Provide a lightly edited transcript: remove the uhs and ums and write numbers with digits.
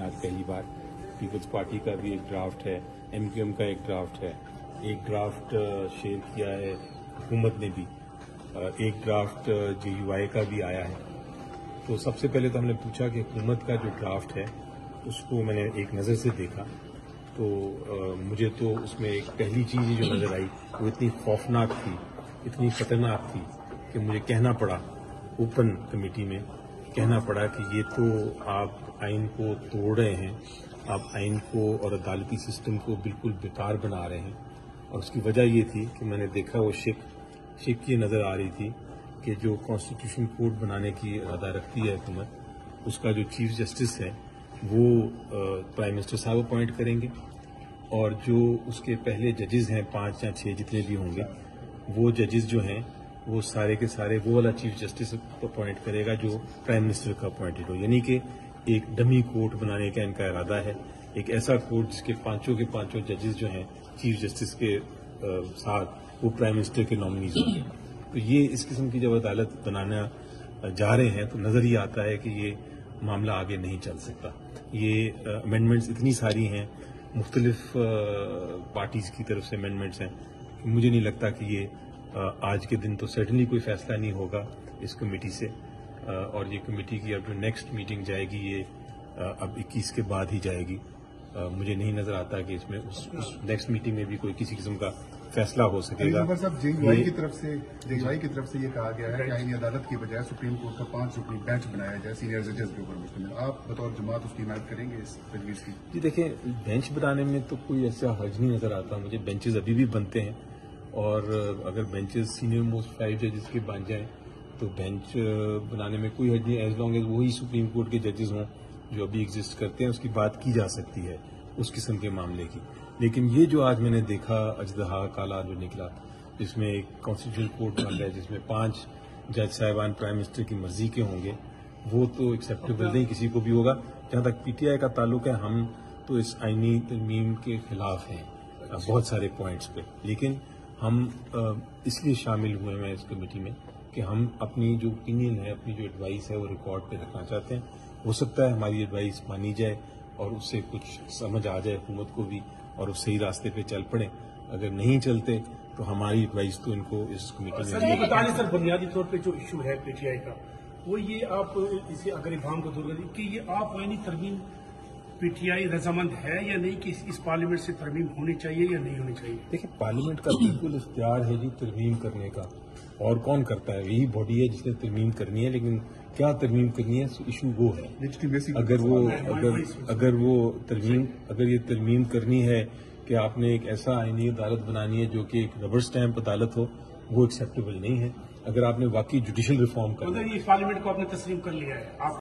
آج پہلی بار. Peoples party کا بھی ایک ڈرافٹ ہے, MQM کا ایک ڈرافٹ ہے, ایک ڈرافٹ شیئر کیا ہے حکومت نے بھی, ایک ڈرافٹ JUI کا بھی آیا ہے. تو سب سے پہلے تو ہم نے پوچھا کہ حکومت کا جو ڈرافٹ ہے اس کو میں نے ایک نظر سے دیکھا تو مجھے تو اس میں ایک پہلی چیز جو نظر آئی وہ اتنی خوفناک تھی, اتنی خطرناک تھی کہ مجھے کہنا پڑا اوپن کمیٹی میں, کہنا پڑا کہ یہ تو آپ آئین کو توڑ رہے ہیں, آپ آئین کو اور عدالتی سسٹم کو بالکل بیکار بنا رہے ہیں. اور اس کی وجہ یہ تھی کہ میں نے دیکھا وہ شک یہ نظر آ رہی تھی کہ جو کانسٹیٹیوشن کوڈ بنانے کی ارادہ رکھتی ہے حکومت, اس کا جو چیف جسٹس ہے وہ پرائم منسٹر صاحب اپوائنٹ کریں گے, اور جو اس کے پہلے ججز ہیں 5 یا 6 جتنے بھی ہوں گے, وہ ججز جو ہیں وہ سارے کے سارے وہ والا چیف جسٹس اپوائنٹ کرے گا جو پرائم منسٹر کا اپوائنٹڈ ہو. یعنی کہ ایک ڈمی کورٹ بنانے کا ان کا ارادہ ہے, ایک ایسا کورٹ جس کے پانچوں ججز جو ہیں چیف جسٹس کے ساتھ وہ پرائم منسٹر کے نامنیز ہوں گے. تو یہ اس قسم کی جب عدالت بنانا جا رہے ہیں تو نظر ہی آتا ہے کہ یہ معاملہ آگے نہیں چل سکتا. یہ امینڈمنٹس اتنی ساری ہیں, مختلف پارٹیز کی طرف سے امینڈمنٹس ہیں, کہ مجھے نہیں لگتا کہ یہ آج کے دن تو سرٹنلی کوئی فیصلہ نہیں ہوگا اس کمیٹی سے. اور یہ کمیٹی کی اب جو نیکسٹ میٹنگ جائے گی یہ اب 21 کے بعد ہی جائے گی. مجھے نہیں نظر آتا کہ اس میں اس نیکسٹ میٹنگ میں بھی کوئی کسی قسم کا فیصلہ ہو سکے گا. JUI کی طرف سے یہ کہا گیا ہے کہ آئینی عدالت کی بجائے سپریم کورٹ کا 5 رکنی بینچ بنایا جائے سینئر ججز کے اوپر مشتمل. آپ بطور جماعت اس کی حمایت کریں گے اس تجویز کی؟ جی دیکھیں, بینچ بنانے میں تو کوئی ایسا حرج نہیں نظر آتا مجھے. بینچز ابھی بھی بنتے ہیں, اور اگر بینچز سینئر موسٹ 5 ججز کے بن جائیں تو بینچ بنانے میں کوئی حرج نہیں, ایز لانگ ایز وہی سپریم کورٹ کے ججز ہوں جو ابھی ایگزسٹ کرتے ہیں. اس کی بات کی جا سکتی ہے اس قسم کے معاملے کی. لیکن یہ جو آج میں نے دیکھا اژدہا کالا جو نکلا, جس میں ایک کانسٹیٹیوشن کورٹ بن رہا ہے جس میں 5 جج صاحبان پرائم منسٹر کی مرضی کے ہوں گے, وہ تو ایکسیپٹیبل نہیں کسی کو بھی ہوگا. جہاں تک PTI کا تعلق ہے, ہم تو اس آئینی ترمیم کے خلاف ہیں بہت سارے پوائنٹس پہ, لیکن ہم اس لیے شامل ہوئے ہیں اس کمیٹی میں کہ ہم اپنی جو اوپینین ہے, اپنی جو ایڈوائس ہے وہ ریکارڈ پہ رکھنا چاہتے ہیں. ہو سکتا ہے ہماری ایڈوائس مانی جائے اور اس سے کچھ سمجھ آ جائے حکومت کو بھی اور اس صحیح راستے پہ چل پڑیں. اگر نہیں چلتے تو ہماری ایڈوائس تو ان کو اس کمیٹی میں یہ بتائیں سر, بنیادی طور پہ جو ایشو ہے PTI کا وہ یہ آپ اسے اگر ابہام کو دور کریں کہ یہ آپ آئینی ترمیم PTI رضامند ہے یا نہیں, کہ اس پارلیمنٹ سے ترمیم ہونی چاہیے یا نہیں ہونی چاہیے؟ دیکھیں, پارلیمنٹ کا بالکل اختیار ہے جی ترمیم کرنے کا, اور کون کرتا ہے؟ یہی باڈی ہے جس نے ترمیم کرنی ہے. لیکن کیا ترمیم کرنی ہے ایشو وہ ہے. اگر یہ ترمیم کرنی ہے کہ آپ نے ایک ایسا آئینی عدالت بنانی ہے جو کہ ایک ربر سٹیمپ عدالت ہو, وہ ایکسیپٹیبل نہیں ہے. اگر آپ نے واقعی جوڈیشل ریفارم کرنا ہے, اس پارلیمنٹ کو آپ نے تسلیم کر لیا ہے.